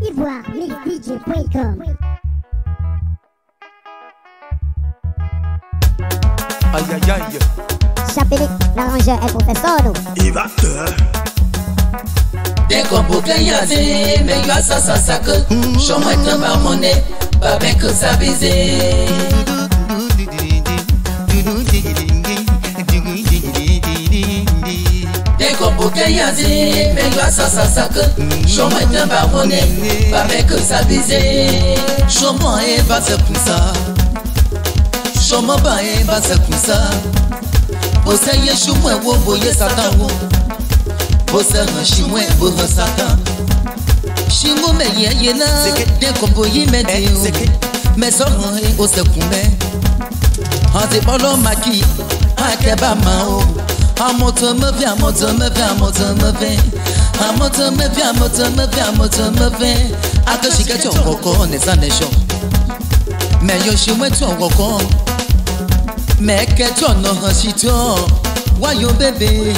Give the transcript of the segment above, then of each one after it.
ivoiremixdj.com. Aïe aïe aïe. Chapelic, l'arrangeur et professeur nous. Il va te. Dès qu'on boucle y a des, mais y a ça que. J'en mets un par mon nez, pas bien que ça baiser. Dès qu'on boucle y a des, mais y a ça que. J'en mets un par mon nez, pas bien que ça baiser. J'en mets pas ça pour ça. J'en mets pas ça pour ça. Você ye shumwe wo boye satan wo. Você ran shumwe bo ran satan. Shimu me ye na de kombo yi me de o. Me so ran e o se kume. Ante bolo maki ake ba ma o. Amoto me vi amoto me vi amoto me vi. Amoto me vi amoto me vi amoto me vi. Ake shike cho koko ne sanesho. Me yo shumwe cho koko. Mais que tu en as si toi, voyons bébé,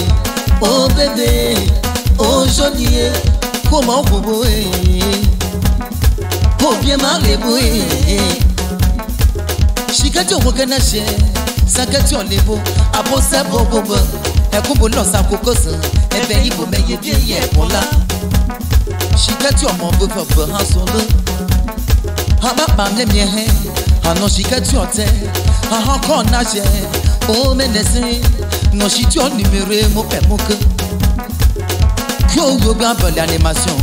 oh joli, comment vous voyez, oh bien marré, si que tu reconnais, ça que tu en es beau, à bon c'est beau, et comme vous l'en cocosse, et bien il faut meilleur vieillir pour là, si que tu en m'en veux faire un solo, ah ma femme l'aime bien. Ah non, si que tu en t'es, ah encore nage, oh menacé, non si tu en numéré, mon père mon cœur. Que vous bien pour l'animation,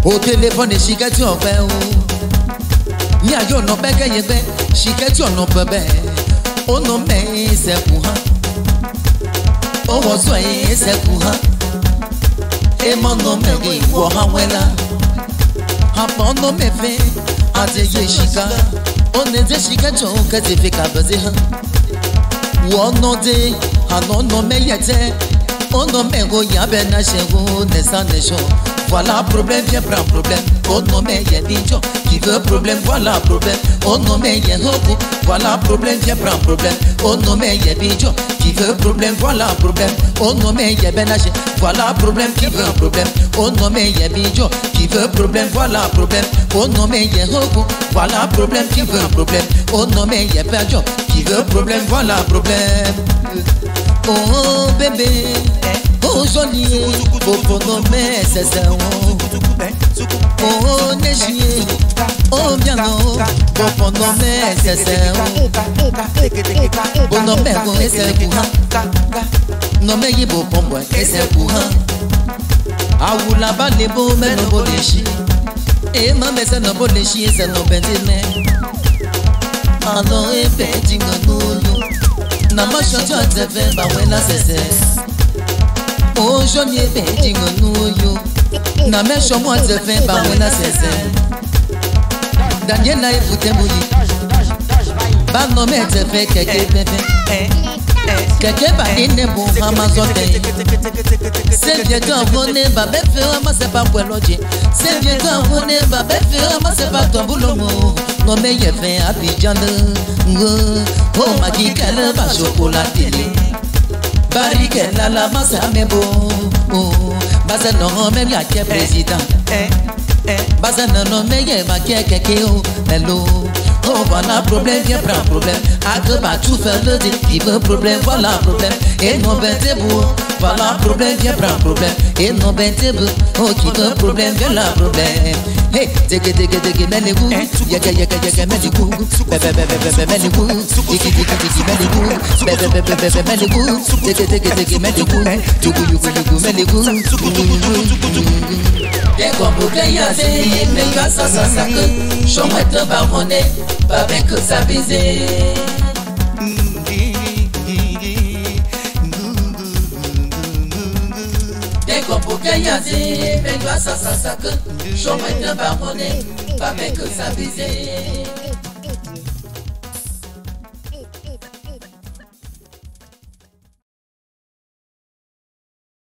au téléphone et si que tu en fais, oh. Nia yo no bega yebe, si que tu en peux bien, oh non mais c'est pour un, oh on soit c'est pour un, et mon nom est pour un wella, ah mon nom est fait, ah t'es chica. On est des chications que tu fais qu'à baiser. Ou on a dit, ah non, mais y a des. On a mis au yabé na chez vous, n'est sans des choses. Voilà problème, viens prendre problème. On a mis y a des gens qui veut problème, voilà problème. On a mis y a beaucoup, voilà problème, viens prendre problème. On a mis y a des gens qui veut problème, voilà problème. On a mis y a ben âgé, voilà problème, qui veut problème. On a mis y a des gens qui veut problème, voilà problème. On a mis y a beaucoup, voilà problème, qui veut problème. On a mis y a ben gens qui veut problème, voilà problème. Oh bébé, oh joli, oh nommer c'est ça. Oh neige, oh bien non, oh nommer c'est ça. Oh nommer c'est pour un, nommer y beau pour moi c'est pour un. Ah ou là-bas les beaux mais non beaux les chiens. Et ma mère c'est non beau les chiens c'est non benzine. Ah non et petit nous. Na ma chanson te fait ba wena sese. Oh joni e beji ngonu yo. Na me chomo te fait ba wena sese. Daniel na écoute mouli. Ba no me te fait keke bébé. Keke ba ine bon Amazon be. C'est bien quand on est ba be faire ma c'est pas quoi loger. C'est bien quand on est ba be faire ma c'est pas ton boulot. Non mais y fait Abidjan. Oh ma qui qu'elle va chocolater. Barry qu'elle a la masse à mes beaux. Basa non même y'a qu'un président. Basa non mais y'a ma qui est quelqu'un. Hello. Oh voilà problème, viens prendre problème. A que pas tout faire le dit. Qui veut problème, voilà problème. Et non ben t'es beau. Voilà problème, viens prendre problème. Et non ben t'es beau. Oh qui veut problème, viens la problème. Hey, teke meni gu, yeke meni gu, bebe meni gu, tiki meni gu, bebe meni gu, teke meni gu, yugu meni gu. Dès qu'on boucle y a des, mais y a ça que, j'en mets un baronnet, pas bien que ça baiser. Dès qu'on boucle y a des, mais y a ça que, j'en mets un baronnet, pas bien que ça baiser.